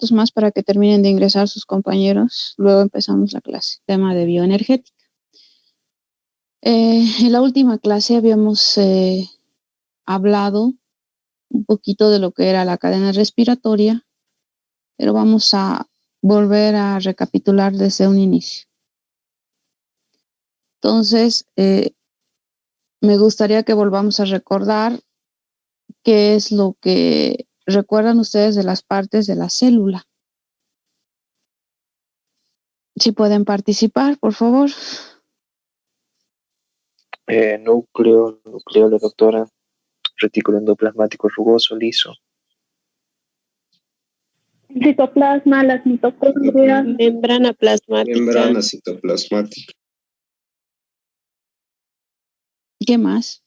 minutos más para que terminen de ingresar sus compañeros. Luego empezamos la clase, tema de bioenergética. En la última clase habíamos hablado un poquito de lo que era la cadena respiratoria, pero vamos a volver a recapitular desde un inicio. Entonces, me gustaría que volvamos a recordar qué es lo que recuerdan ustedes de las partes de la célula. Si pueden participar, por favor. Núcleo, nucleolo, doctora, retículo endoplasmático rugoso, liso. Citoplasma, las mitocondrias. Membrana plasmática. Membrana citoplasmática. ¿Qué más?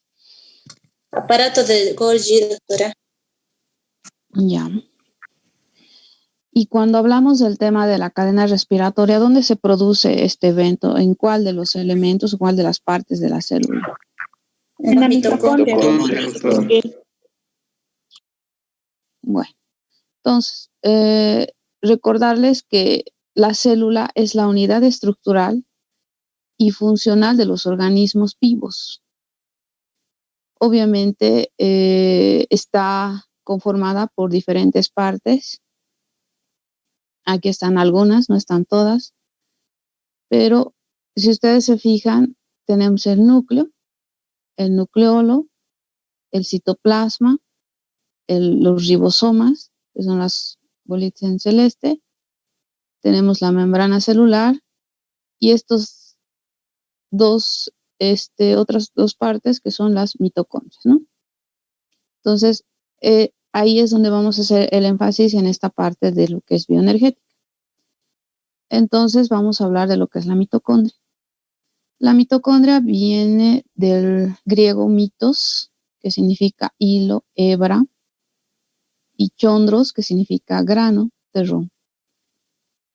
Aparato de Golgi, doctora. Ya. Y cuando hablamos del tema de la cadena respiratoria, ¿dónde se produce este evento? ¿En cuál de los elementos o cuál de las partes de la célula? En la mitocondria. Bueno, entonces, recordarles que la célula es la unidad estructural y funcional de los organismos vivos. Obviamente, está conformada por diferentes partes. Aquí están algunas, no están todas, pero si ustedes se fijan, tenemos el núcleo, el nucleolo, el citoplasma, los ribosomas, que son las bolitas en celeste, tenemos la membrana celular y estos otras dos partes que son las mitocondrias, ¿no? Entonces, ahí es donde vamos a hacer el énfasis en esta parte de lo que es bioenergética. Entonces, vamos a hablar de lo que es la mitocondria. La mitocondria viene del griego mitos, que significa hilo, hebra, y chondros, que significa grano, terrón.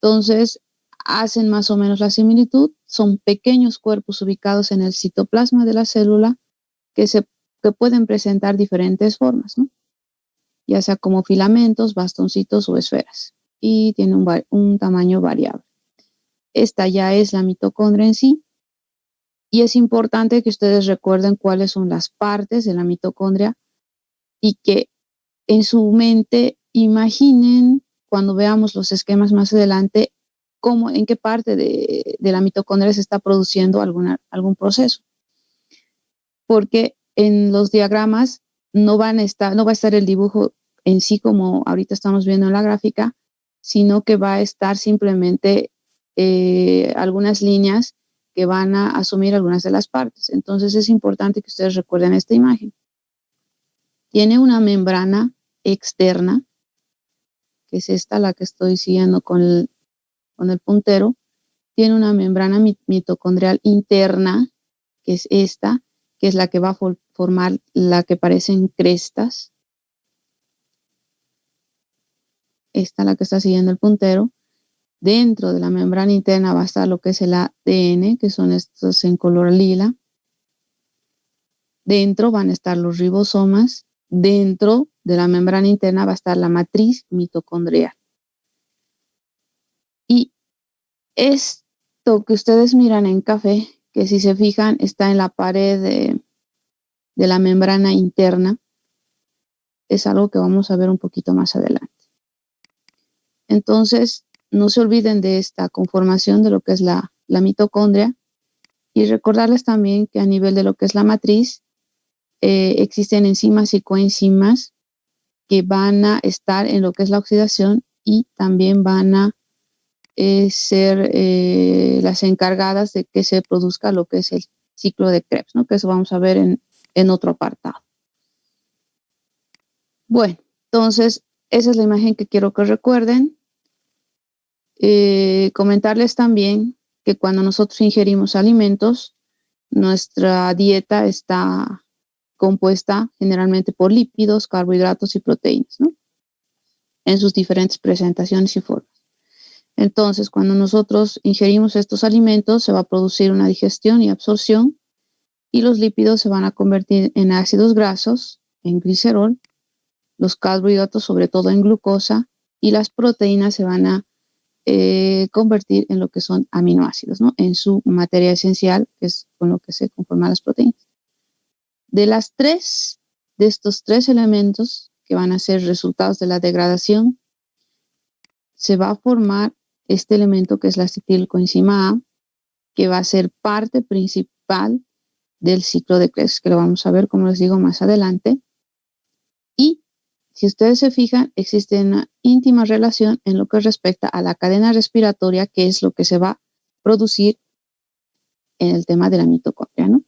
Entonces, hacen más o menos la similitud. Son pequeños cuerpos ubicados en el citoplasma de la célula que pueden presentar diferentes formas, ¿no? Ya sea como filamentos, bastoncitos o esferas. Y tiene un tamaño variable. Esta ya es la mitocondria en sí. Y es importante que ustedes recuerden cuáles son las partes de la mitocondria y que en su mente imaginen, cuando veamos los esquemas más adelante, en qué parte de la mitocondria se está produciendo algún proceso. Porque en los diagramas no va a estar el dibujo en sí como ahorita estamos viendo en la gráfica, sino que va a estar simplemente algunas líneas que van a asumir algunas de las partes. Entonces es importante que ustedes recuerden esta imagen. Tiene una membrana externa, que es esta, la que estoy siguiendo con el puntero. Tiene una membrana mitocondrial interna, que es esta, que es la que va a formar la que parecen crestas. Esta, la que está siguiendo el puntero. Dentro de la membrana interna va a estar lo que es el ADN, que son estos en color lila. Dentro van a estar los ribosomas. Dentro de la membrana interna va a estar la matriz mitocondrial. Y esto que ustedes miran en café, que si se fijan está en la pared de la membrana interna, es algo que vamos a ver un poquito más adelante. Entonces, no se olviden de esta conformación de lo que es la mitocondria y recordarles también que a nivel de lo que es la matriz, existen enzimas y coenzimas que van a estar en lo que es la oxidación y también van a ser las encargadas de que se produzca lo que es el ciclo de Krebs, ¿no? Que eso vamos a ver en otro apartado. Bueno, entonces esa es la imagen que quiero que recuerden. Comentarles también que cuando nosotros ingerimos alimentos, nuestra dieta está compuesta generalmente por lípidos, carbohidratos y proteínas, ¿no? En sus diferentes presentaciones y formas. Entonces, cuando nosotros ingerimos estos alimentos, se va a producir una digestión y absorción y los lípidos se van a convertir en ácidos grasos, en glicerol, los carbohidratos sobre todo en glucosa y las proteínas se van a convertir en lo que son aminoácidos, ¿no? En su materia esencial, que es con lo que se conforman las proteínas. De estos tres elementos que van a ser resultados de la degradación, se va a formar este elemento que es la acetilcoenzima A, que va a ser parte principal del ciclo de Krebs, que lo vamos a ver, como les digo, más adelante. Y si ustedes se fijan, existe una íntima relación en lo que respecta a la cadena respiratoria, que es lo que se va a producir en el tema de la mitocondria, ¿no?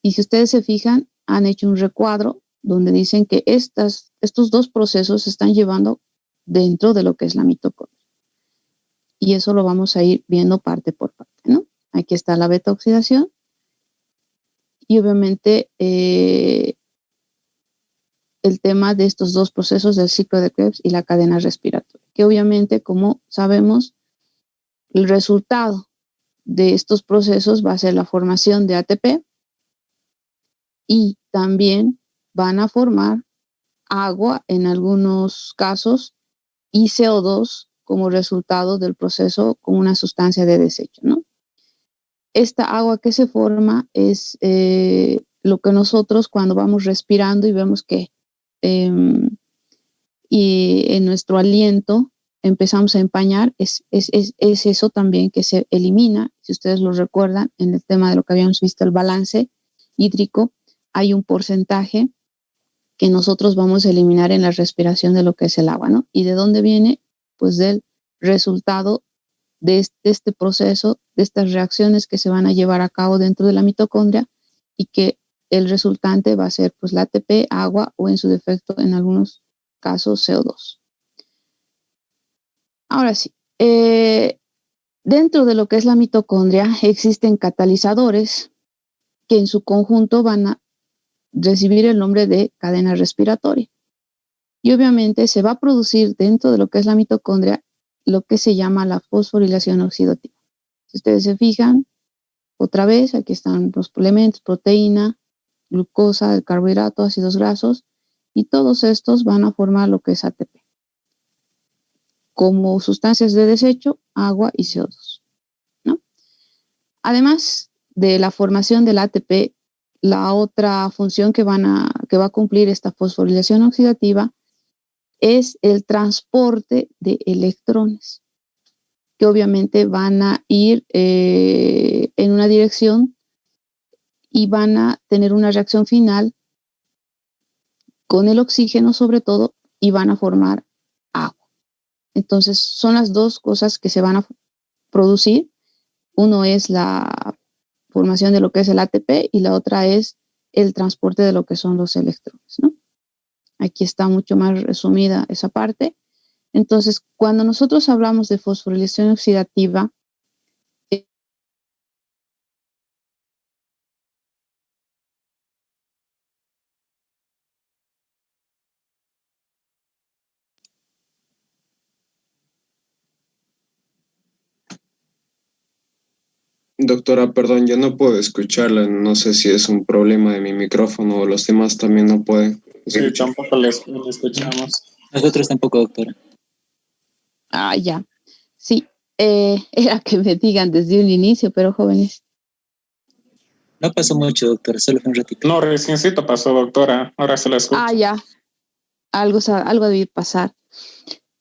Y si ustedes se fijan, han hecho un recuadro donde dicen que estos dos procesos se están llevando dentro de lo que es la mitocondria. Y eso lo vamos a ir viendo parte por parte, ¿no? Aquí está la beta oxidación y obviamente el tema de estos dos procesos del ciclo de Krebs y la cadena respiratoria, que obviamente, como sabemos, el resultado de estos procesos va a ser la formación de ATP y también van a formar agua en algunos casos y CO2 como resultado del proceso con una sustancia de desecho, ¿no? Esta agua que se forma es lo que nosotros cuando vamos respirando y vemos que y en nuestro aliento empezamos a empañar, es eso también que se elimina. Si ustedes lo recuerdan, en el tema de lo que habíamos visto, el balance hídrico, hay un porcentaje que nosotros vamos a eliminar en la respiración de lo que es el agua, ¿no? ¿Y de dónde viene? Pues del resultado de este proceso, de estas reacciones que se van a llevar a cabo dentro de la mitocondria y que el resultante va a ser pues la ATP, agua o en su defecto en algunos casos CO2. Ahora sí, dentro de lo que es la mitocondria existen catalizadores que en su conjunto van a recibir el nombre de cadena respiratoria. Y obviamente se va a producir dentro de lo que es la mitocondria lo que se llama la fosforilación oxidativa. Si ustedes se fijan, otra vez, aquí están los elementos, proteína, glucosa, el carbohidrato, ácidos grasos, y todos estos van a formar lo que es ATP. Como sustancias de desecho, agua y CO2, ¿no? Además de la formación del ATP, la otra función que va a cumplir esta fosforilación oxidativa es el transporte de electrones, que obviamente van a ir en una dirección y van a tener una reacción final con el oxígeno sobre todo y van a formar agua. Entonces son las dos cosas que se van a producir. Uno es la formación de lo que es el ATP y la otra es el transporte de lo que son los electrones, ¿no? Aquí está mucho más resumida esa parte. Entonces, cuando nosotros hablamos de fosforilación oxidativa, Doctora, perdón, yo no puedo escucharla. No sé si es un problema de mi micrófono o los demás también no pueden. Sí, tampoco le escuchamos. Nosotros tampoco, doctora. Ya. Sí, era que me digan desde un inicio, pero jóvenes. No pasó mucho, doctora, solo fue un ratito. No, reciencito pasó, doctora. Ahora se la escucha. Ya. Algo debí pasar.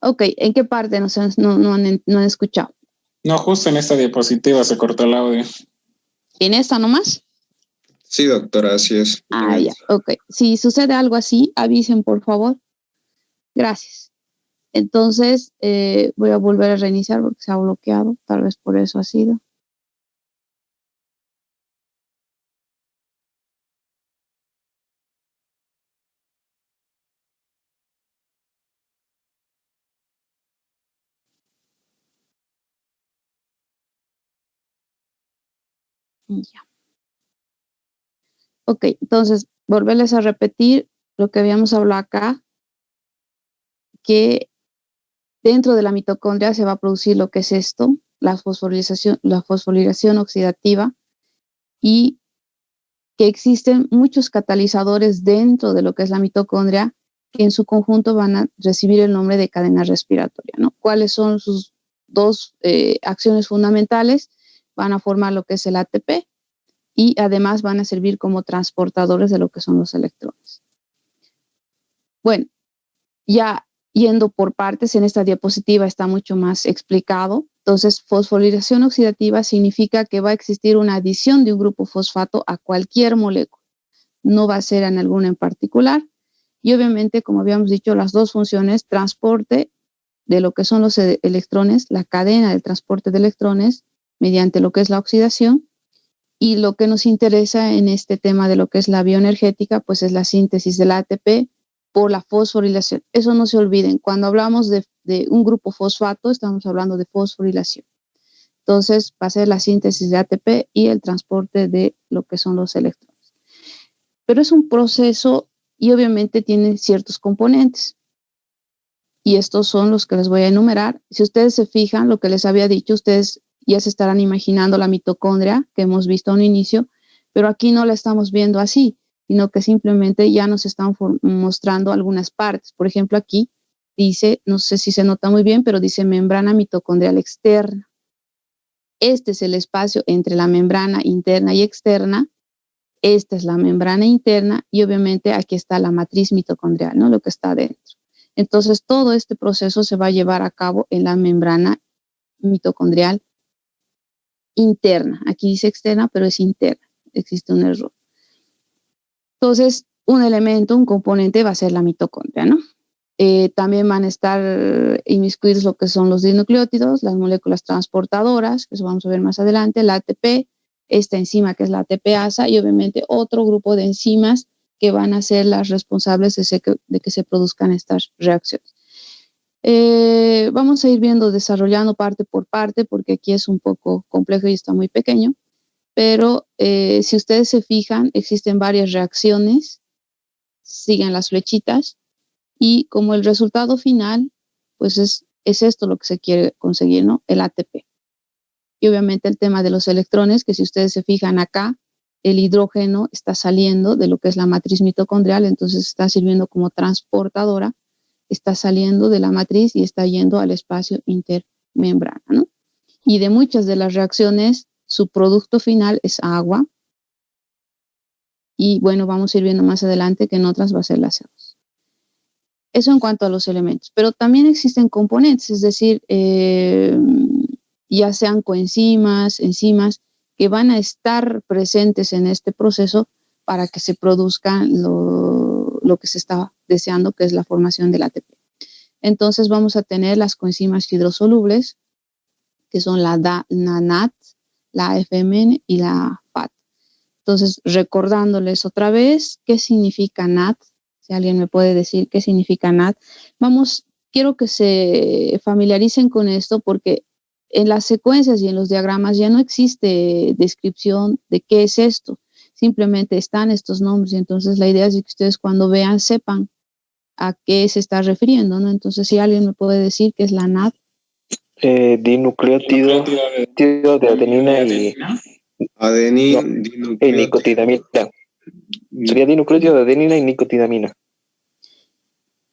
Ok, ¿en qué parte no han escuchado? No, justo en esta diapositiva se cortó el audio. ¿En esta nomás? Sí, doctora, así es. Ya, ok. Si sucede algo así, avisen, por favor. Gracias. Entonces, voy a volver a reiniciar porque se ha bloqueado. Tal vez por eso ha sido. Ya. Ok, entonces, volverles a repetir lo que habíamos hablado acá, que dentro de la mitocondria se va a producir lo que es esto, la fosforilación oxidativa, y que existen muchos catalizadores dentro de lo que es la mitocondria que en su conjunto van a recibir el nombre de cadena respiratoria, ¿no? ¿Cuáles son sus dos acciones fundamentales? Van a formar lo que es el ATP y además van a servir como transportadores de lo que son los electrones. Bueno, ya yendo por partes, en esta diapositiva está mucho más explicado. Entonces, fosforilación oxidativa significa que va a existir una adición de un grupo fosfato a cualquier molécula. No va a ser en alguna en particular. Y obviamente, como habíamos dicho, las dos funciones, transporte de lo que son los electrones, la cadena del transporte de electrones mediante lo que es la oxidación, y lo que nos interesa en este tema de lo que es la bioenergética, pues es la síntesis del ATP por la fosforilación. Eso no se olviden, cuando hablamos de un grupo fosfato, estamos hablando de fosforilación. Entonces, va a ser la síntesis de ATP y el transporte de lo que son los electrones. Pero es un proceso y obviamente tiene ciertos componentes. Y estos son los que les voy a enumerar. Si ustedes se fijan, lo que les había dicho, ustedes ya se estarán imaginando la mitocondria que hemos visto a un inicio, pero aquí no la estamos viendo así, sino que simplemente ya nos están mostrando algunas partes. Por ejemplo, aquí dice, no sé si se nota muy bien, pero dice membrana mitocondrial externa. Este es el espacio entre la membrana interna y externa. Esta es la membrana interna y obviamente aquí está la matriz mitocondrial, ¿no? Lo que está dentro. Entonces, todo este proceso se va a llevar a cabo en la membrana mitocondrial interna. Aquí dice externa, pero es interna. Existe un error. Entonces, un elemento, un componente va a ser la mitocondria, ¿no? También van a estar inmiscuidos lo que son los dinucleótidos, las moléculas transportadoras, que eso vamos a ver más adelante, la ATP, esta enzima que es la ATPasa y obviamente otro grupo de enzimas que van a ser las responsables de que se produzcan estas reacciones. Vamos a ir viendo, desarrollando parte por parte, porque aquí es un poco complejo y está muy pequeño, pero si ustedes se fijan, existen varias reacciones, siguen las flechitas, y como el resultado final, pues es esto lo que se quiere conseguir, ¿no? El ATP. Y obviamente el tema de los electrones, que si ustedes se fijan acá, el hidrógeno está saliendo de lo que es la matriz mitocondrial, entonces está sirviendo como transportadora, está saliendo de la matriz y está yendo al espacio intermembrana, ¿no? Y de muchas de las reacciones, su producto final es agua. Y bueno, vamos a ir viendo más adelante que en otras va a ser la CO2. Eso en cuanto a los elementos. Pero también existen componentes, es decir, ya sean coenzimas, enzimas, que van a estar presentes en este proceso para que se produzca lo que se está deseando, que es la formación del ATP. Entonces vamos a tener las coenzimas hidrosolubles, que son la NAT, la FMN y la FAT. Entonces, recordándoles otra vez qué significa NAT, si alguien me puede decir qué significa NAT, quiero que se familiaricen con esto porque en las secuencias y en los diagramas ya no existe descripción de qué es esto, simplemente están estos nombres y entonces la idea es que ustedes cuando vean sepan a qué se está refiriendo, ¿no? Entonces, si alguien me puede decir qué es la NAT. Dinucleótido de adenina y nicotinamina. Sería dinucleótido de adenina y nicotinamina.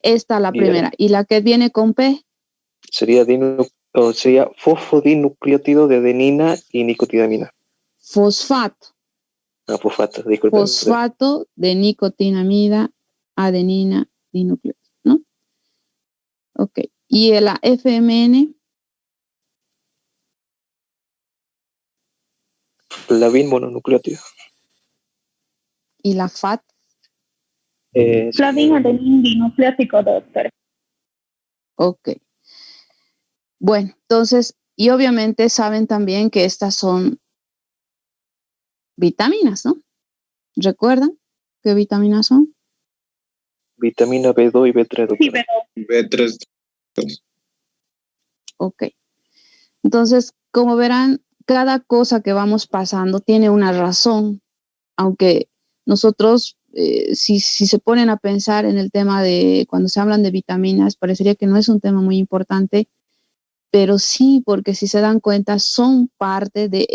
Esta la primera. ¿Y la que viene con P? Sería fosfodinucleótido de adenina y nicotinamina. Fosfato. Fosfato, disculpe. Fosfato de nicotinamida, adenina, dinucleótido, ¿no? Ok. ¿Y la FMN? Flavin mononucleótido. ¿Y la FAT? Flavin adenin dinucleótido, doctor. Ok. Bueno, entonces, y obviamente saben también que estas son vitaminas, ¿no? ¿Recuerdan qué vitaminas son? Vitamina B2 y B3, doctor. Sí, pero B3. Ok. Entonces, como verán, cada cosa que vamos pasando tiene una razón, aunque nosotros, si se ponen a pensar en el tema de cuando se hablan de vitaminas, parecería que no es un tema muy importante, pero sí, porque si se dan cuenta, son parte de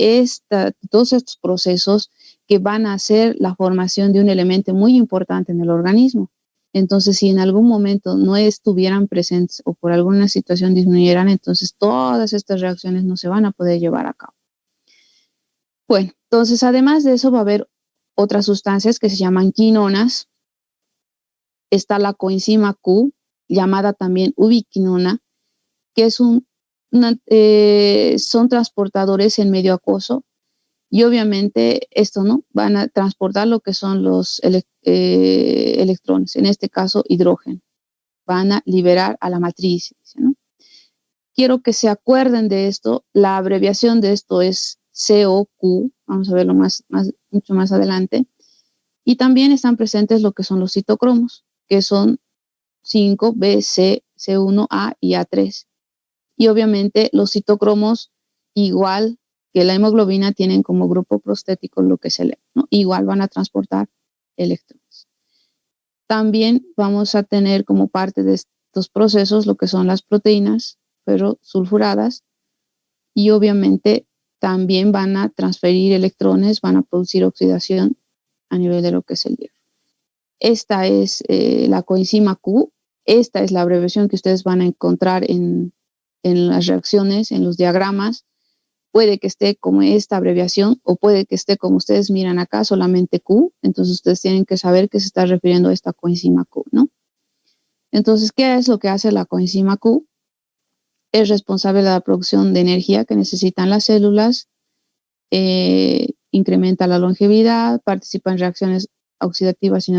todos estos procesos que van a hacer la formación de un elemento muy importante en el organismo. Entonces, si en algún momento no estuvieran presentes o por alguna situación disminuyeran, entonces todas estas reacciones no se van a poder llevar a cabo. Bueno, entonces además de eso va a haber otras sustancias que se llaman quinonas. Está la coenzima Q, llamada también ubiquinona, que es son transportadores en medio acuoso. Y obviamente esto, ¿no? Van a transportar lo que son los electrones, en este caso hidrógeno. Van a liberar a la matriz, ¿no? Quiero que se acuerden de esto. La abreviación de esto es COQ. Vamos a verlo mucho más adelante. Y también están presentes lo que son los citocromos, que son 5, B, C, C1, A y A3. Y obviamente los citocromos, igual que la hemoglobina, tienen como grupo prostético lo que es el, ¿no? Igual van a transportar electrones. También vamos a tener como parte de estos procesos lo que son las proteínas ferrosulfuradas, y obviamente también van a transferir electrones, van a producir oxidación a nivel de lo que es el hierro. Esta es la coenzima Q. Esta es la abreviación que ustedes van a encontrar en las reacciones, en los diagramas. Puede que esté como esta abreviación o puede que esté como ustedes miran acá, solamente Q. Entonces ustedes tienen que saber que se está refiriendo a esta coenzima Q, ¿no? Entonces, ¿qué es lo que hace la coenzima Q? Es responsable de la producción de energía que necesitan las células, incrementa la longevidad, participa en reacciones oxidativas y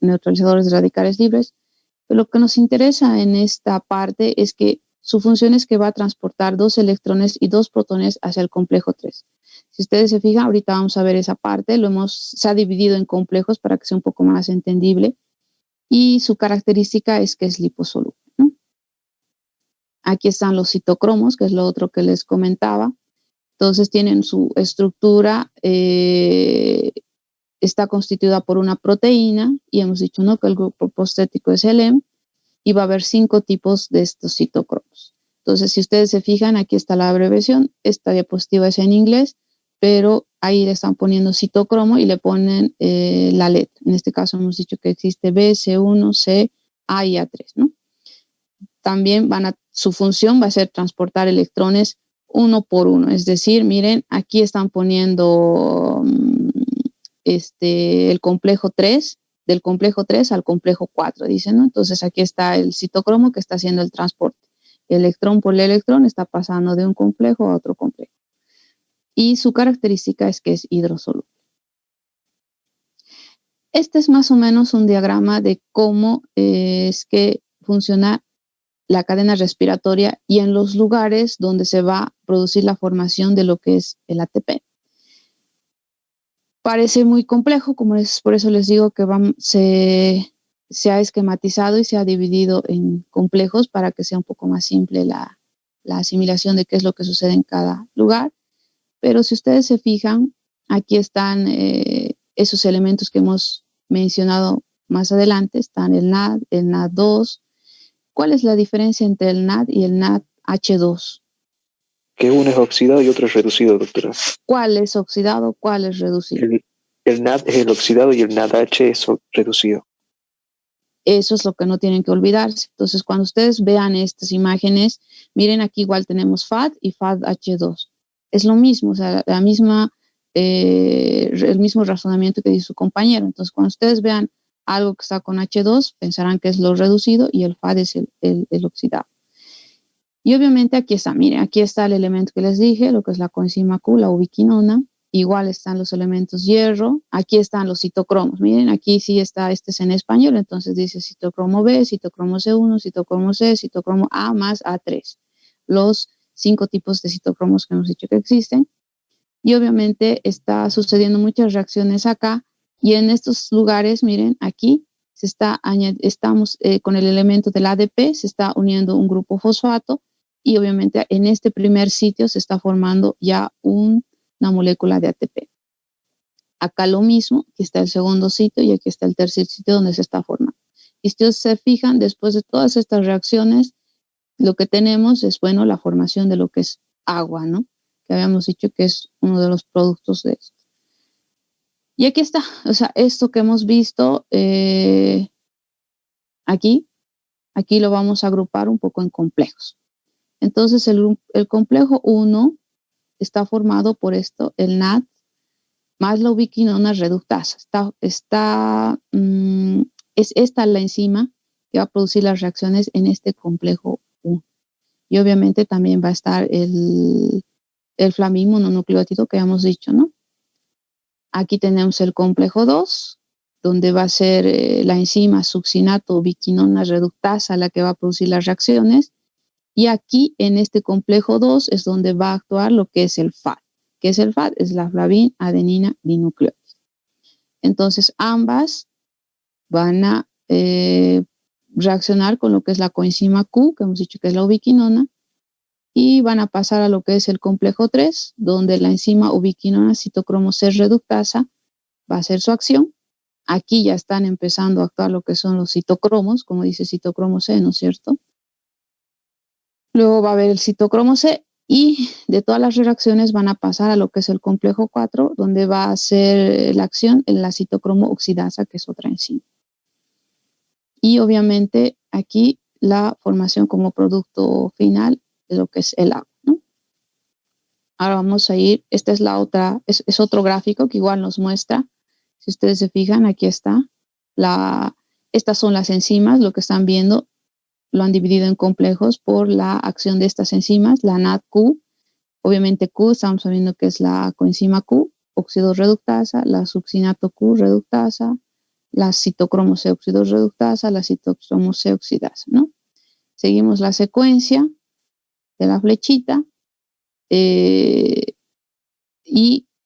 neutralizadores de radicales libres. Pero lo que nos interesa en esta parte es que su función es que va a transportar 2 electrones y 2 protones hacia el complejo 3. Si ustedes se fijan, ahorita vamos a ver esa parte. Se ha dividido en complejos para que sea un poco más entendible. Y su característica es que es liposoluble, ¿no? Aquí están los citocromos, que es lo otro que les comentaba. Entonces tienen su estructura, está constituida por una proteína, y hemos dicho, ¿no?, que el grupo prostético es el heme, y va a haber 5 tipos de estos citocromos. Entonces, si ustedes se fijan, aquí está la abreviación. Esta diapositiva es en inglés, pero ahí le están poniendo citocromo y le ponen la letra. En este caso hemos dicho que existe B, C1, C, A y A3, ¿no? También su función va a ser transportar electrones uno por uno. Es decir, miren, aquí están poniendo el complejo 3, del complejo 3 al complejo 4, dicen, ¿no? Entonces aquí está el citocromo que está haciendo el transporte. Electrón por electrón está pasando de un complejo a otro complejo. Y su característica es que es hidrosoluble. Este es más o menos un diagrama de cómo es que funciona la cadena respiratoria y en los lugares donde se va a producir la formación de lo que es el ATP. Parece muy complejo, por eso les digo que se ha esquematizado y se ha dividido en complejos para que sea un poco más simple la asimilación de qué es lo que sucede en cada lugar. Pero si ustedes se fijan, aquí están esos elementos que hemos mencionado más adelante. Están el NAD, el NAD2. ¿Cuál es la diferencia entre el NAD y el NADH2? Que uno es oxidado y otro es reducido, doctora. ¿Cuál es oxidado? ¿Cuál es reducido? El NAD es el oxidado y el NADH es reducido. Eso es lo que no tienen que olvidarse. Entonces, cuando ustedes vean estas imágenes, miren aquí igual tenemos FAD y FADH2. Es lo mismo, o sea, el mismo razonamiento que dice su compañero. Entonces, cuando ustedes vean algo que está con H2, pensarán que es lo reducido y el FAD es el oxidado. Y obviamente aquí está, miren, aquí está el elemento que les dije, lo que es la coenzima Q, la ubiquinona. Igual están los elementos hierro. Aquí están los citocromos. Miren, aquí sí está, este es en español, entonces dice citocromo B, citocromo C1, citocromo C, citocromo A más A3. Los 5 tipos de citocromos que hemos dicho que existen. Y obviamente está sucediendo muchas reacciones acá. Y en estos lugares, miren, aquí estamos con el elemento del ADP, se está uniendo un grupo fosfato. Y obviamente en este primer sitio se está formando ya una molécula de ATP. Acá lo mismo, aquí está el segundo sitio y aquí está el tercer sitio donde se está formando. Y si ustedes se fijan, después de todas estas reacciones, lo que tenemos es, bueno, la formación de lo que es agua, ¿no? Que habíamos dicho que es uno de los productos de esto. Y aquí está, o sea, esto que hemos visto Aquí lo vamos a agrupar un poco en complejos. Entonces, el complejo 1 está formado por esto, el NAD, más la ubiquinona reductasa. Es esta la enzima que va a producir las reacciones en este complejo 1. Y obviamente también va a estar el flamín mononucleótido que habíamos dicho, ¿no? Aquí tenemos el complejo 2, donde va a ser la enzima succinato ubiquinona reductasa la que va a producir las reacciones. Y aquí en este complejo 2 es donde va a actuar lo que es el FAD. ¿Qué es el FAD? Es la flavin adenina dinucleótida. Entonces ambas van a reaccionar con lo que es la coenzima Q, que hemos dicho que es la ubiquinona, y van a pasar a lo que es el complejo 3, donde la enzima ubiquinona citocromo C reductasa va a hacer su acción. Aquí ya están empezando a actuar lo que son los citocromos, como dice citocromo C, ¿no es cierto? Luego va a haber el citocromo C y de todas las reacciones van a pasar a lo que es el complejo 4, donde va a hacer la acción en la citocromo oxidasa, que es otra enzima. Y obviamente aquí la formación como producto final de lo que es el agua, ¿no? Ahora vamos a ir, esta es la otra, es otro gráfico que igual nos muestra, si ustedes se fijan, aquí está, estas son las enzimas, lo que están viendo, lo han dividido en complejos por la acción de estas enzimas, la NADQ, obviamente Q, estamos sabiendo que es la coenzima Q, óxido reductasa, la succinato Q reductasa, la citocromo C óxido reductasa, la citocromo C oxidasa, ¿no? Seguimos la secuencia de la flechita y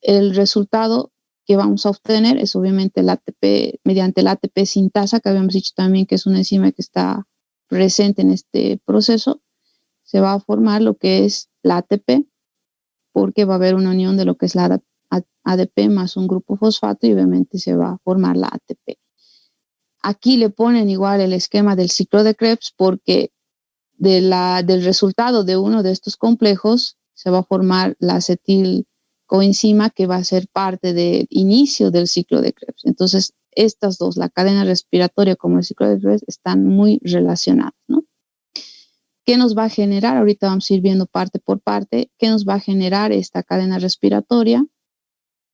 el resultado que vamos a obtener es obviamente el ATP, mediante el ATP sintasa, que habíamos dicho también que es una enzima que está presente en este proceso, se va a formar lo que es la ATP, porque va a haber una unión de lo que es la ADP más un grupo fosfato y obviamente se va a formar la ATP. Aquí le ponen igual el esquema del ciclo de Krebs porque del resultado de uno de estos complejos se va a formar la acetilcoenzima que va a ser parte del inicio del ciclo de Krebs. Entonces, estas dos, la cadena respiratoria como el ciclo de Krebs, están muy relacionadas, ¿no? ¿Qué nos va a generar? Ahorita vamos a ir viendo parte por parte. ¿Qué nos va a generar esta cadena respiratoria?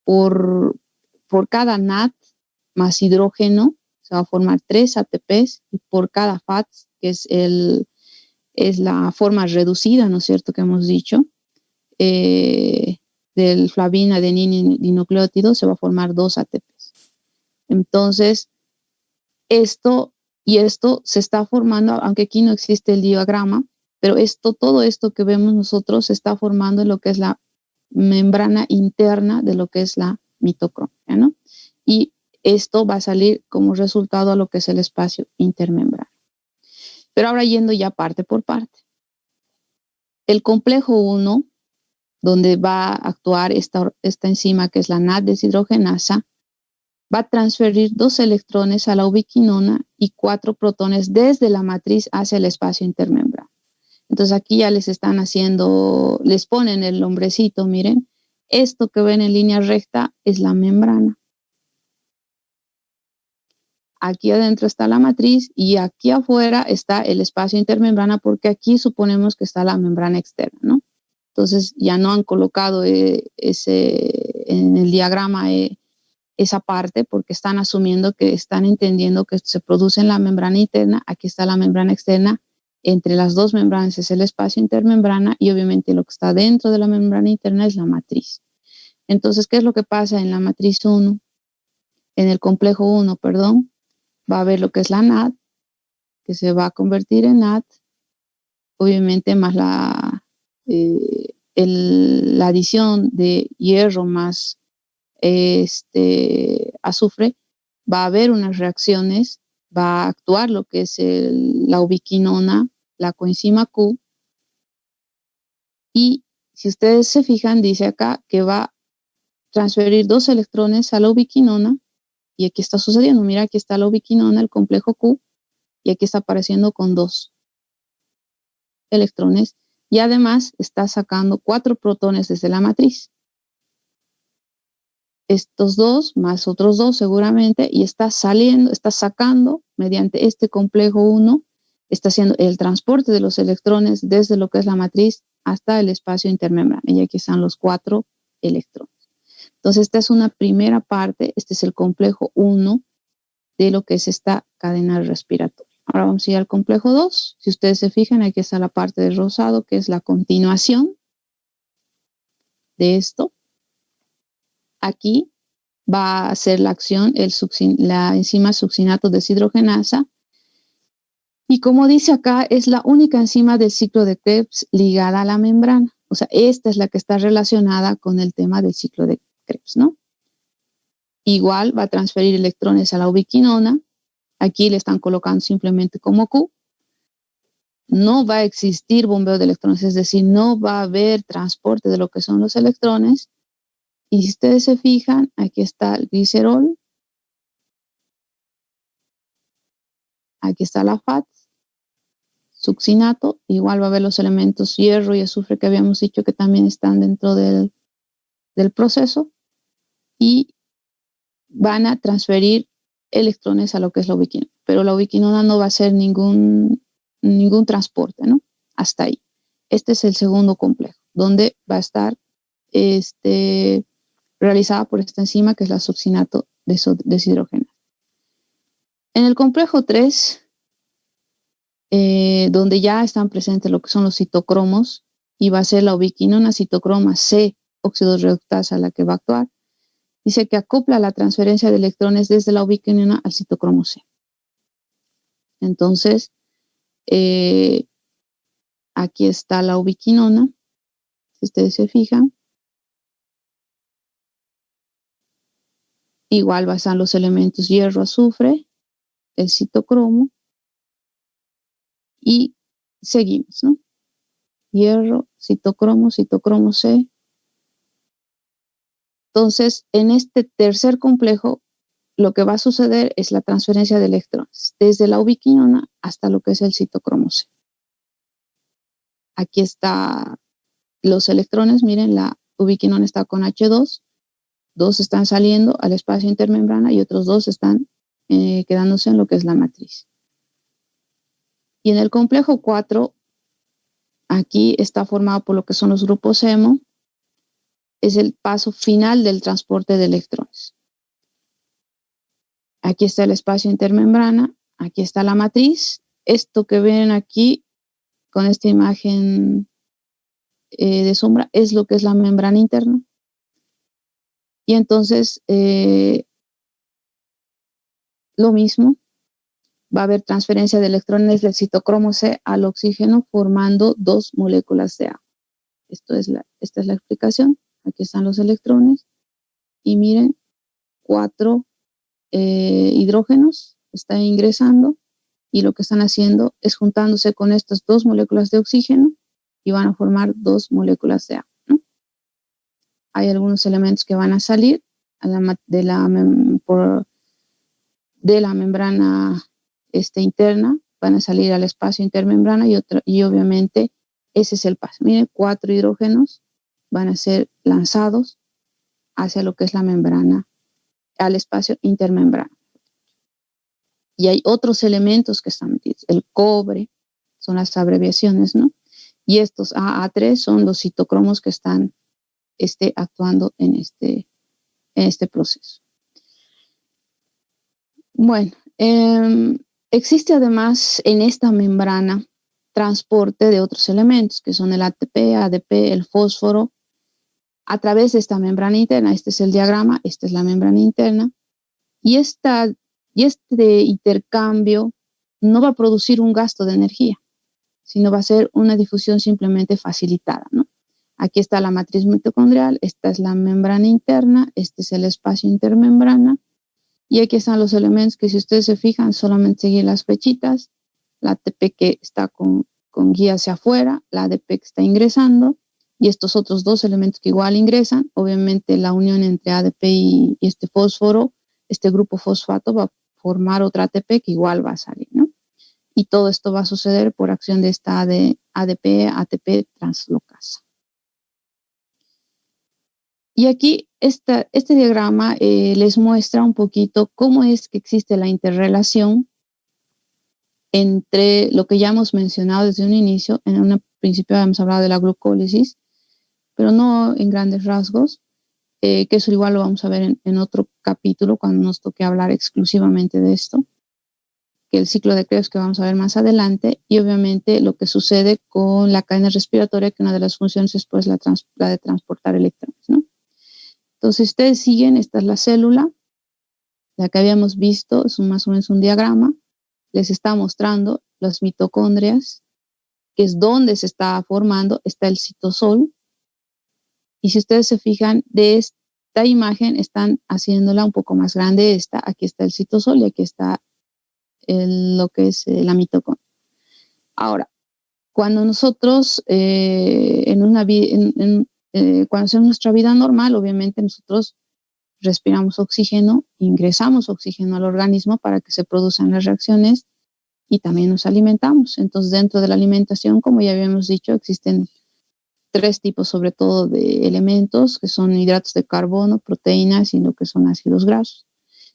Por cada NAD más hidrógeno se va a formar 3 ATPs y por cada FAT, que es la forma reducida, ¿no es cierto?, que hemos dicho, del flavin adenina dinucleótido se va a formar 2 ATPs. Entonces, esto se está formando, aunque aquí no existe el diagrama, pero todo esto que vemos nosotros se está formando en lo que es la membrana interna de lo que es la mitocondria, ¿no? Y esto va a salir como resultado a lo que es el espacio intermembrana. Pero ahora yendo ya parte por parte. El complejo 1, donde va a actuar esta enzima que es la NAD deshidrogenasa, va a transferir 2 electrones a la ubiquinona y 4 protones desde la matriz hacia el espacio intermembrana. Entonces aquí ya les ponen el nombrecito, miren, esto que ven en línea recta es la membrana. Aquí adentro está la matriz y aquí afuera está el espacio intermembrana porque aquí suponemos que está la membrana externa, ¿no? Entonces ya no han colocado en el diagrama esa parte porque están asumiendo que están entendiendo que se produce en la membrana interna, aquí está la membrana externa, entre las dos membranas es el espacio intermembrana y obviamente lo que está dentro de la membrana interna es la matriz. Entonces, ¿qué es lo que pasa en la matriz 1? En el complejo 1, perdón, va a haber lo que es la NAD, que se va a convertir en NAD, obviamente más la adición de hierro más azufre, va a haber unas reacciones, va a actuar lo que es la ubiquinona, la coenzima Q, y si ustedes se fijan, dice acá que va a transferir 2 electrones a la ubiquinona, y aquí está sucediendo, mira, aquí está la ubiquinona, el complejo Q, y aquí está apareciendo con 2 electrones, y además está sacando 4 protones desde la matriz. estos dos más otros dos seguramente, y está sacando mediante este complejo 1, está haciendo el transporte de los electrones desde lo que es la matriz hasta el espacio intermembrana, y aquí están los 4 electrones. Entonces, esta es una primera parte, este es el complejo 1 de lo que es esta cadena respiratoria. Ahora vamos a ir al complejo 2. Si ustedes se fijan, aquí está la parte de rosado, que es la continuación de esto. Aquí va a hacer la acción la enzima succinato deshidrogenasa. Y como dice acá, es la única enzima del ciclo de Krebs ligada a la membrana. O sea, esta es la que está relacionada con el tema del ciclo de Krebs, ¿no? Igual va a transferir electrones a la ubiquinona. Aquí le están colocando simplemente como Q. No va a existir bombeo de electrones, es decir, no va a haber transporte de lo que son los electrones. Y si ustedes se fijan, aquí está el glicerol. Aquí está la FAT, succinato. Igual va a haber los elementos hierro y azufre que habíamos dicho que también están dentro del proceso. Y van a transferir electrones a lo que es la ubiquinona. Pero la ubiquinona no va a hacer ningún transporte, ¿no? Hasta ahí. Este es el segundo complejo, donde va a estar realizada por esta enzima que es la succinato deshidrogenasa. En el complejo 3, donde ya están presentes lo que son los citocromos, y va a ser la ubiquinona citocroma C óxido reductasa la que va a actuar, dice que acopla la transferencia de electrones desde la ubiquinona al citocromo C. Entonces, aquí está la ubiquinona, si ustedes se fijan. Igual va a estar los elementos hierro, azufre, el citocromo, y seguimos, ¿no? Hierro, citocromo C. Entonces, en este tercer complejo, lo que va a suceder es la transferencia de electrones desde la ubiquinona hasta lo que es el citocromo C. Aquí están los electrones, miren, la ubiquinona está con H2, 2 están saliendo al espacio intermembrana y otros 2 están quedándose en lo que es la matriz. Y en el complejo 4, aquí está formado por lo que son los grupos hemo, es el paso final del transporte de electrones. Aquí está el espacio intermembrana, aquí está la matriz. Esto que ven aquí con esta imagen de sombra es lo que es la membrana interna. Y entonces, lo mismo, va a haber transferencia de electrones del citocromo C al oxígeno formando 2 moléculas de agua. Esta es la explicación. Aquí están los electrones y miren, 4 hidrógenos están ingresando y lo que están haciendo es juntándose con estas 2 moléculas de oxígeno y van a formar 2 moléculas de agua, ¿no? Hay algunos elementos que van a salir de la membrana interna, van a salir al espacio intermembrana y obviamente ese es el paso. Miren, 4 hidrógenos van a ser lanzados hacia lo que es la membrana, al espacio intermembrana. Y hay otros elementos que están metidos. El cobre, son las abreviaciones, ¿no? Y estos AA3 son los citocromos que están actuando en este proceso. Bueno, existe además en esta membrana transporte de otros elementos que son el ATP, ADP, el fósforo, a través de esta membrana interna. Este es el diagrama, esta es la membrana interna. Y este intercambio no va a producir un gasto de energía, sino va a ser una difusión simplemente facilitada, ¿no? Aquí está la matriz mitocondrial, esta es la membrana interna, este es el espacio intermembrana, y aquí están los elementos que si ustedes se fijan, solamente siguen las flechitas, la ATP que está con guía hacia afuera, la ADP que está ingresando, y estos otros 2 elementos que igual ingresan. Obviamente la unión entre ADP y este fósforo, este grupo fosfato va a formar otra ATP que igual va a salir, ¿no? Y todo esto va a suceder por acción de esta ADP-ATP translocasa. Y aquí este diagrama les muestra un poquito cómo es que existe la interrelación entre lo que ya hemos mencionado desde un inicio. En un principio habíamos hablado de la glucólisis, pero no en grandes rasgos, que eso igual lo vamos a ver en otro capítulo cuando nos toque hablar exclusivamente de esto, que el ciclo de Krebs que vamos a ver más adelante, y obviamente lo que sucede con la cadena respiratoria, que una de las funciones es pues la de transportar electrones, ¿no? Entonces ustedes siguen, esta es la célula, la que habíamos visto, es más o menos un diagrama, les está mostrando las mitocondrias, que es donde se está formando, está el citosol, y si ustedes se fijan de esta imagen, están haciéndola un poco más grande aquí está el citosol y aquí está lo que es la mitocondria. Ahora, cuando nosotros cuando hacemos nuestra vida normal, obviamente nosotros respiramos oxígeno, ingresamos oxígeno al organismo para que se produzcan las reacciones y también nos alimentamos. Entonces, dentro de la alimentación, como ya habíamos dicho, existen 3 tipos sobre todo de elementos, que son hidratos de carbono, proteínas y lo que son ácidos grasos.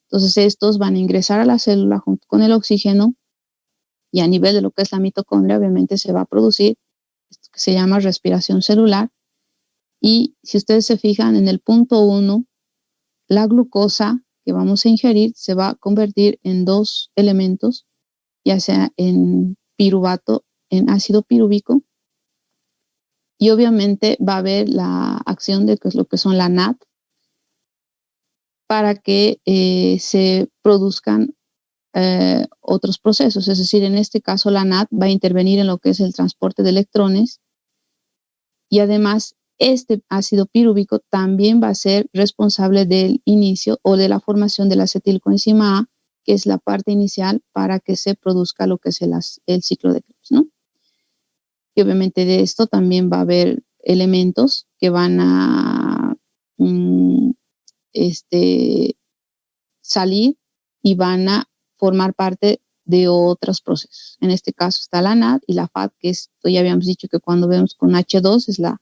Entonces, estos van a ingresar a la célula junto con el oxígeno y a nivel de lo que es la mitocondria, obviamente se va a producir esto que se llama respiración celular. Y si ustedes se fijan en el punto 1, la glucosa que vamos a ingerir se va a convertir en 2 elementos, ya sea en piruvato, en ácido pirúvico, y obviamente va a haber la acción de lo que son la NAD para que se produzcan otros procesos. Es decir, en este caso la NAD va a intervenir en lo que es el transporte de electrones, y además este ácido pirúvico también va a ser responsable del inicio o de la formación de la acetilcoenzima A, que es la parte inicial para que se produzca lo que es el ciclo de Krebs, ¿no? Y obviamente de esto también va a haber elementos que van a salir y van a formar parte de otros procesos. En este caso está la NAD y la FAD, que esto ya habíamos dicho que cuando vemos con H2 es la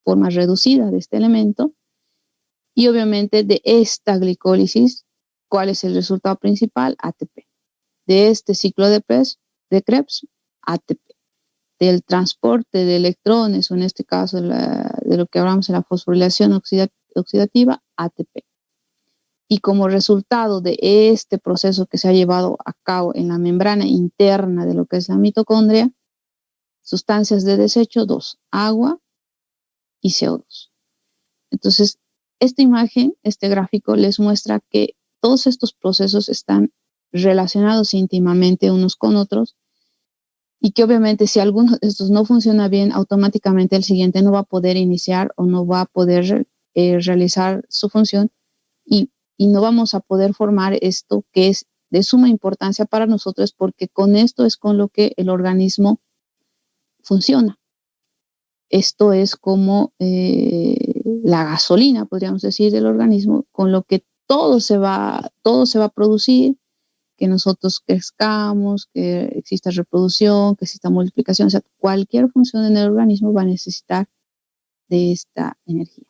forma reducida de este elemento. Y obviamente de esta glicólisis, ¿cuál es el resultado principal? ATP. De este ciclo de Krebs, ATP. Del transporte de electrones, o en este caso de lo que hablamos de la fosforilación oxidativa, ATP. Y como resultado de este proceso que se ha llevado a cabo en la membrana interna de lo que es la mitocondria, sustancias de desecho, 2, agua y CO2. Entonces, esta imagen, este gráfico les muestra que todos estos procesos están relacionados íntimamente unos con otros, y que obviamente si alguno de estos no funciona bien, automáticamente el siguiente no va a poder iniciar o no va a poder realizar su función, y no vamos a poder formar esto que es de suma importancia para nosotros, porque con esto es con lo que el organismo funciona. Esto es como la gasolina, podríamos decir, del organismo, con lo que todo se va a producir, que nosotros crezcamos, que exista reproducción, que exista multiplicación, o sea, cualquier función en el organismo va a necesitar de esta energía.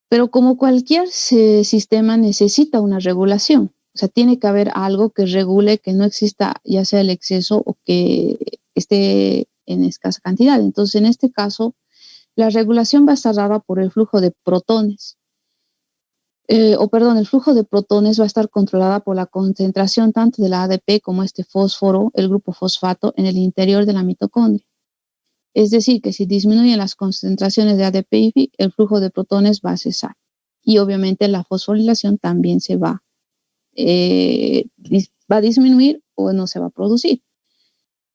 Pero como cualquier sistema necesita una regulación, o sea, tiene que haber algo que regule que no exista ya sea el exceso o que esté en escasa cantidad. Entonces, en este caso, la regulación va a estar dada por el flujo de protones. El flujo de protones va a estar controlada por la concentración tanto de la ADP como este fósforo, el grupo fosfato, en el interior de la mitocondria. Es decir, que si disminuyen las concentraciones de ADP y Phi, el flujo de protones va a cesar. Y obviamente la fosforilación también se va a disminuir o no se va a producir.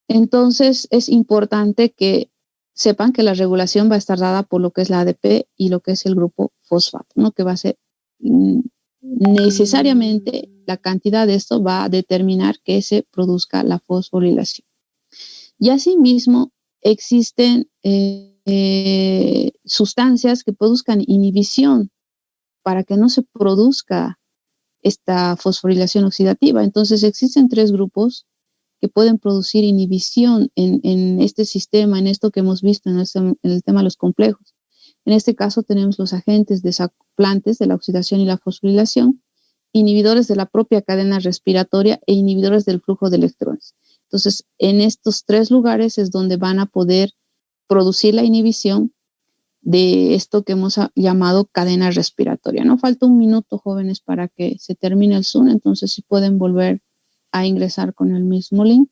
Entonces, es importante que sepan que la regulación va a estar dada por lo que es la ADP y lo que es el grupo fosfato, ¿no? Que va a ser necesariamente la cantidad de esto va a determinar que se produzca la fosforilación. Y asimismo, existen sustancias que produzcan inhibición para que no se produzca esta fosforilación oxidativa. Entonces, existen 3 grupos que pueden producir inhibición en este sistema, en esto que hemos visto en el tema de los complejos. En este caso tenemos los agentes desacoplantes de la oxidación y la fosforilación, inhibidores de la propia cadena respiratoria e inhibidores del flujo de electrones. Entonces, en estos 3 lugares es donde van a poder producir la inhibición de esto que hemos llamado cadena respiratoria. No falta 1 minuto, jóvenes, para que se termine el Zoom, entonces si pueden volver a ingresar con el mismo link.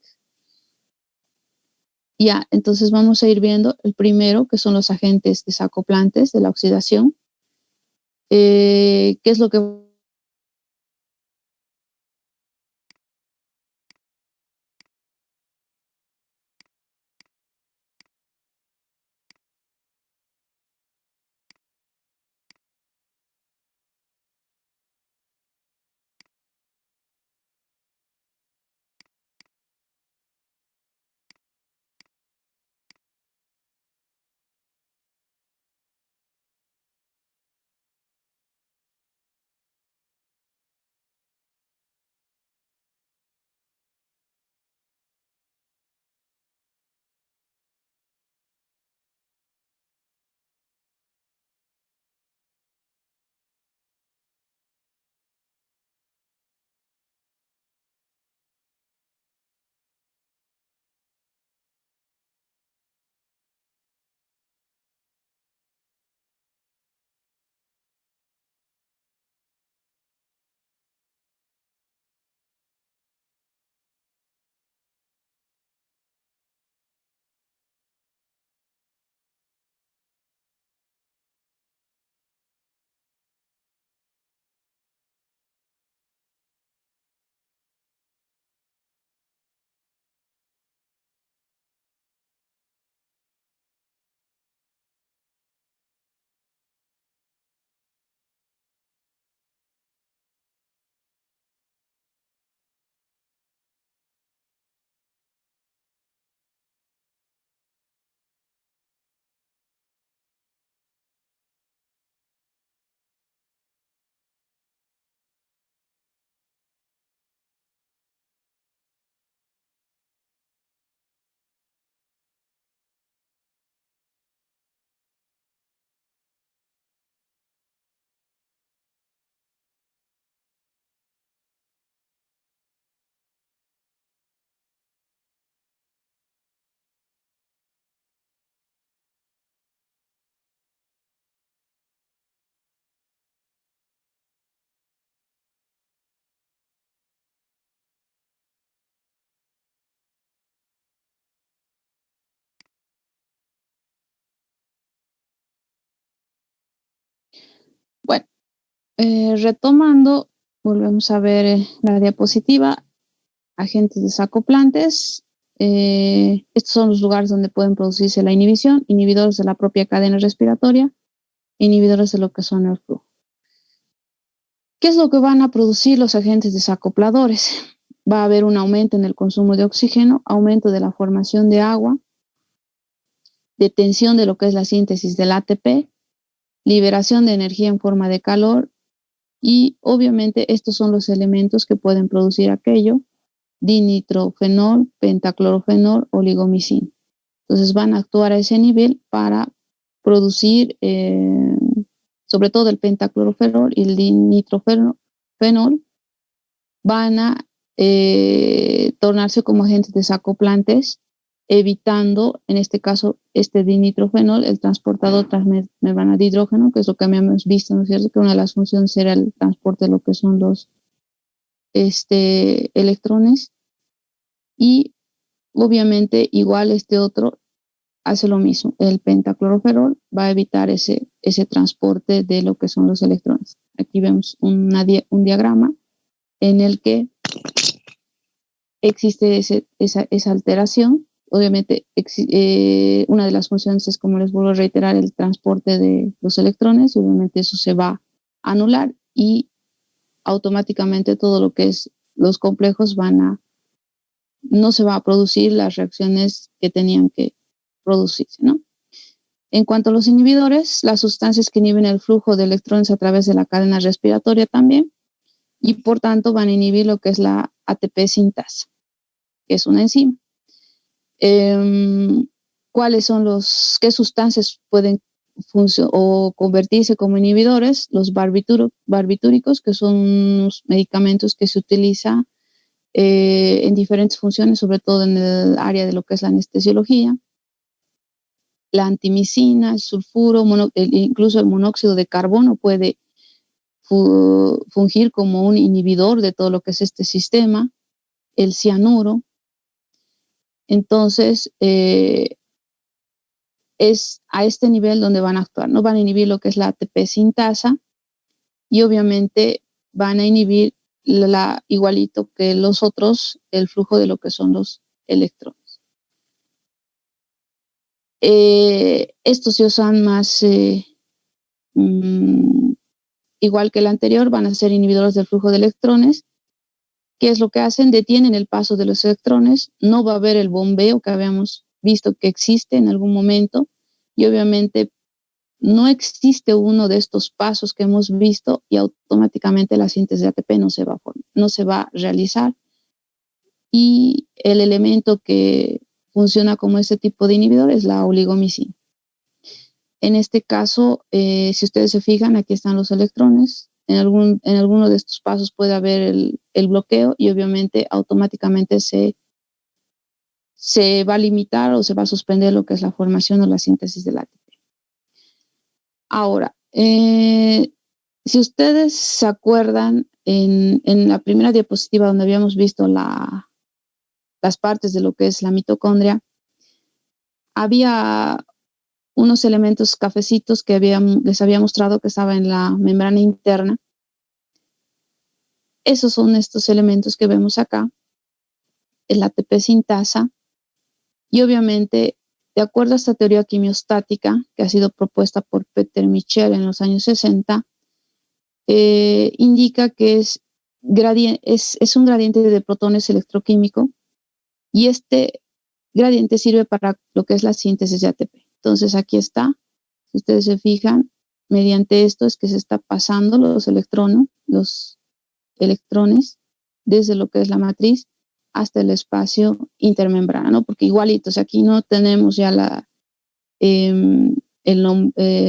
Ya, entonces vamos a ir viendo el primero, que son los agentes desacoplantes de la oxidación. ¿Qué es lo que Bueno, retomando, volvemos a ver la diapositiva, agentes desacoplantes. Estos son los lugares donde pueden producirse la inhibición, inhibidores de la propia cadena respiratoria, inhibidores de lo que son el flujo. ¿Qué es lo que van a producir los agentes desacopladores? Va a haber un aumento en el consumo de oxígeno, aumento de la formación de agua, detención de lo que es la síntesis del ATP, liberación de energía en forma de calor y obviamente estos son los elementos que pueden producir aquello: dinitrofenol, pentaclorofenol, oligomicina. Entonces van a actuar a ese nivel para producir sobre todo el pentaclorofenol y el dinitrofenol van a tornarse como agentes desacoplantes, evitando, en este caso, este dinitrofenol, el transportador transmembrana de hidrógeno, que es lo que habíamos visto, ¿no es cierto? Que una de las funciones era el transporte de lo que son los electrones. Y obviamente, igual este otro hace lo mismo. El pentacloroferol va a evitar ese transporte de lo que son los electrones. Aquí vemos un diagrama en el que existe esa alteración. Obviamente, una de las funciones es, como les vuelvo a reiterar, el transporte de los electrones. Obviamente eso se va a anular y automáticamente todo lo que es los complejos no se va a producir las reacciones que tenían que producirse, ¿no? En cuanto a los inhibidores, las sustancias que inhiben el flujo de electrones a través de la cadena respiratoria también, y por tanto van a inhibir lo que es la ATP sintasa, que es una enzima. ¿Qué sustancias pueden o convertirse como inhibidores, los barbitúricos, que son unos medicamentos que se utilizan en diferentes funciones, sobre todo en el área de lo que es la anestesiología. La antimicina, el sulfuro, incluso el monóxido de carbono puede fungir como un inhibidor de todo lo que es este sistema, el cianuro. Entonces, es a este nivel donde van a actuar, ¿no? Van a inhibir lo que es la ATP sintasa y obviamente van a inhibir igualito que los otros, el flujo de lo que son los electrones. Estos se usan más, igual que el anterior, van a ser inhibidores del flujo de electrones. ¿Qué es lo que hacen? Detienen el paso de los electrones, no va a haber el bombeo que habíamos visto que existe en algún momento y obviamente no existe uno de estos pasos que hemos visto y automáticamente la síntesis de ATP no se va a realizar. Y el elemento que funciona como este tipo de inhibidor es la oligomicina. En este caso, si ustedes se fijan, aquí están los electrones. En alguno de estos pasos puede haber el bloqueo y obviamente automáticamente se va a limitar o se va a suspender lo que es la formación o la síntesis del ATP. Ahora, si ustedes se acuerdan, en la primera diapositiva donde habíamos visto las partes de lo que es la mitocondria, había unos elementos cafecitos que les había mostrado que estaba en la membrana interna. Esos son estos elementos que vemos acá, el ATP sintasa, y obviamente, de acuerdo a esta teoría quimiostática que ha sido propuesta por Peter Michel en los años 60, indica que es un gradiente de protones electroquímico y este gradiente sirve para lo que es la síntesis de ATP. Entonces aquí está, si ustedes se fijan, mediante esto es que se está pasando los electrones desde lo que es la matriz hasta el espacio intermembrana, ¿no? Porque igualito, o sea, aquí no tenemos ya el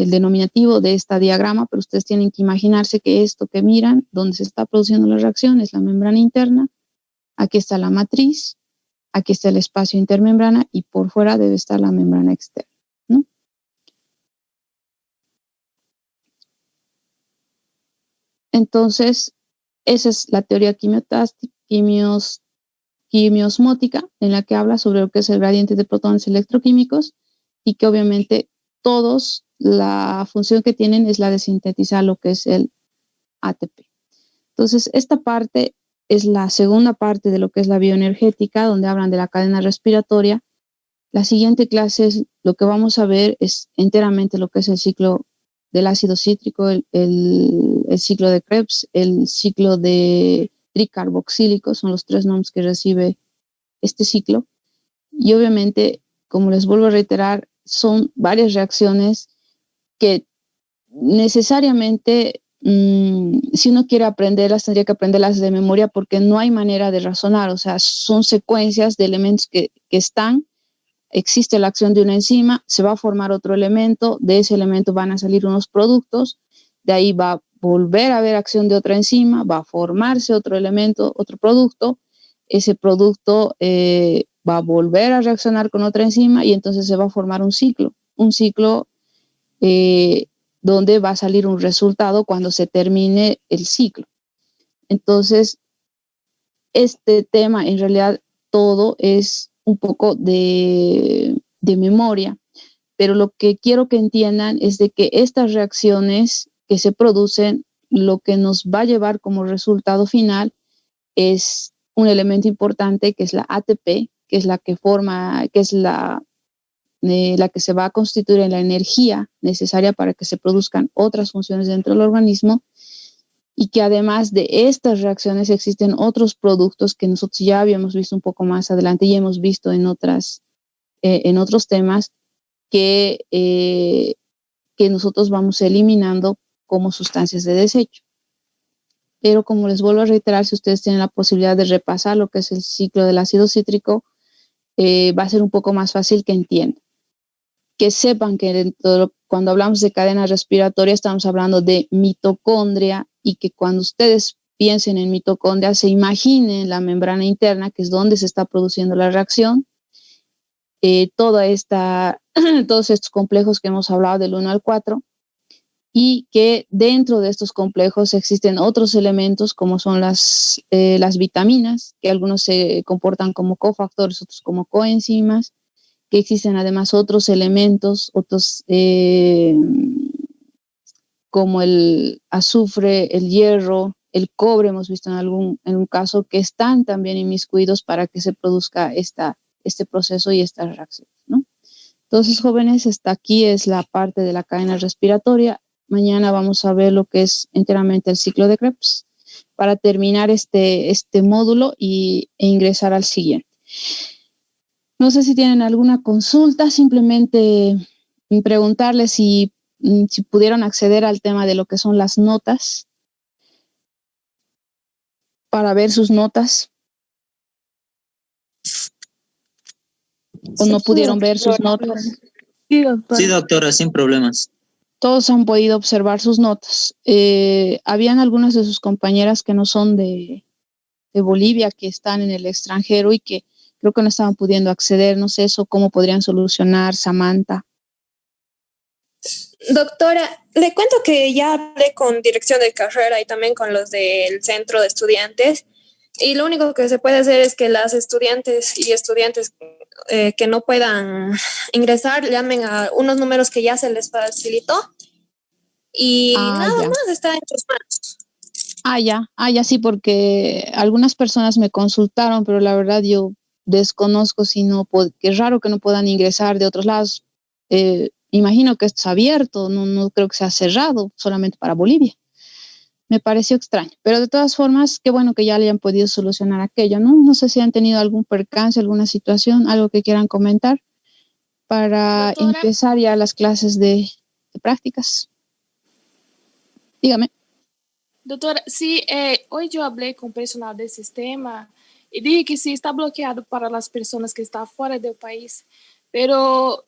denominativo de este diagrama, pero ustedes tienen que imaginarse que esto que miran, donde se está produciendo la reacción, es la membrana interna, aquí está la matriz, aquí está el espacio intermembrana y por fuera debe estar la membrana externa, ¿no? Entonces, esa es la teoría quimiosmótica en la que habla sobre lo que es el gradiente de protones electroquímicos y que obviamente todos la función que tienen es la de sintetizar lo que es el ATP. Entonces, esta parte es la segunda parte de lo que es la bioenergética, donde hablan de la cadena respiratoria. La siguiente clase es lo que vamos a ver es enteramente lo que es el ciclo del ácido cítrico, el ciclo de Krebs, el ciclo de tricarboxílico, son los 3 nombres que recibe este ciclo. Y obviamente, como les vuelvo a reiterar, son varias reacciones que necesariamente, si uno quiere aprenderlas, tendría que aprenderlas de memoria porque no hay manera de razonar, o sea, son secuencias de elementos que están, existe la acción de una enzima, se va a formar otro elemento, de ese elemento van a salir unos productos, de ahí va a volver a haber acción de otra enzima, va a formarse otro elemento, otro producto, ese producto va a volver a reaccionar con otra enzima y entonces se va a formar un ciclo donde va a salir un resultado cuando se termine el ciclo. Entonces, este tema en realidad todo es un poco de memoria, pero lo que quiero que entiendan es de que estas reacciones que se producen, lo que nos va a llevar como resultado final es un elemento importante que es la ATP, que es la que forma, que es la que se va a constituir en la energía necesaria para que se produzcan otras funciones dentro del organismo y que además de estas reacciones existen otros productos que nosotros ya habíamos visto un poco más adelante y hemos visto en otros temas que nosotros vamos eliminando como sustancias de desecho. Pero como les vuelvo a reiterar, si ustedes tienen la posibilidad de repasar lo que es el ciclo del ácido cítrico, va a ser un poco más fácil que entiendan. que sepan que cuando hablamos de cadena respiratoria estamos hablando de mitocondria y que cuando ustedes piensen en mitocondria se imaginen la membrana interna, que es donde se está produciendo la reacción, todos estos complejos que hemos hablado del 1 al 4, y que dentro de estos complejos existen otros elementos como son las vitaminas, que algunos se comportan como cofactores, otros como coenzimas, que existen además otros elementos, como el azufre, el hierro, el cobre, hemos visto en un caso, que están también inmiscuidos para que se produzca este proceso y esta reacción, ¿no? Entonces, jóvenes, hasta aquí es la parte de la cadena respiratoria. Mañana vamos a ver lo que es enteramente el ciclo de Krebs para terminar este módulo e ingresar al siguiente. No sé si tienen alguna consulta, simplemente preguntarles si pudieron acceder al tema de lo que son las notas, para ver sus notas, o no pudieron ver sus notas. Sí, doctora, sin problemas. Todos han podido observar sus notas. Habían algunas de sus compañeras que no son de Bolivia, que están en el extranjero y que creo que no estaban pudiendo acceder. No sé eso, cómo podrían solucionar, Samantha. Doctora, le cuento que ya hablé con dirección de carrera y también con los del centro de estudiantes, y lo único que se puede hacer es que las estudiantes y estudiantes que no puedan ingresar llamen a unos números que ya se les facilitó y nada más está en sus manos. Ya, sí, porque algunas personas me consultaron, pero la verdad yo desconozco si no, que es raro que no puedan ingresar de otros lados. Imagino que esto es abierto, no creo que sea cerrado solamente para Bolivia. Me pareció extraño, pero de todas formas, qué bueno que ya le hayan podido solucionar aquello, ¿no? No sé si han tenido algún percance, alguna situación, algo que quieran comentar para empezar ya las clases de prácticas. Dígame. Doutora, sí, hoy yo hablé con personal del sistema y dije que sí está bloqueado para las personas que están fuera del país, pero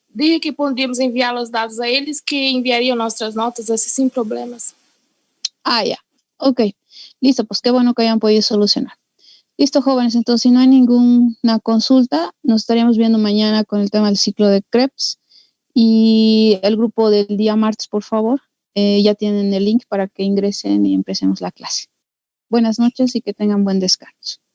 dije que podríamos enviar los datos a ellos, que enviarían nuestras notas así sin problemas. Ya. Ok. Listo, pues qué bueno que hayan podido solucionar. Listo, jóvenes. Entonces, si no hay ninguna consulta, nos estaríamos viendo mañana con el tema del ciclo de Krebs. Y el grupo del día martes, por favor, ya tienen el link para que ingresen y empecemos la clase. Buenas noches y que tengan buen descanso.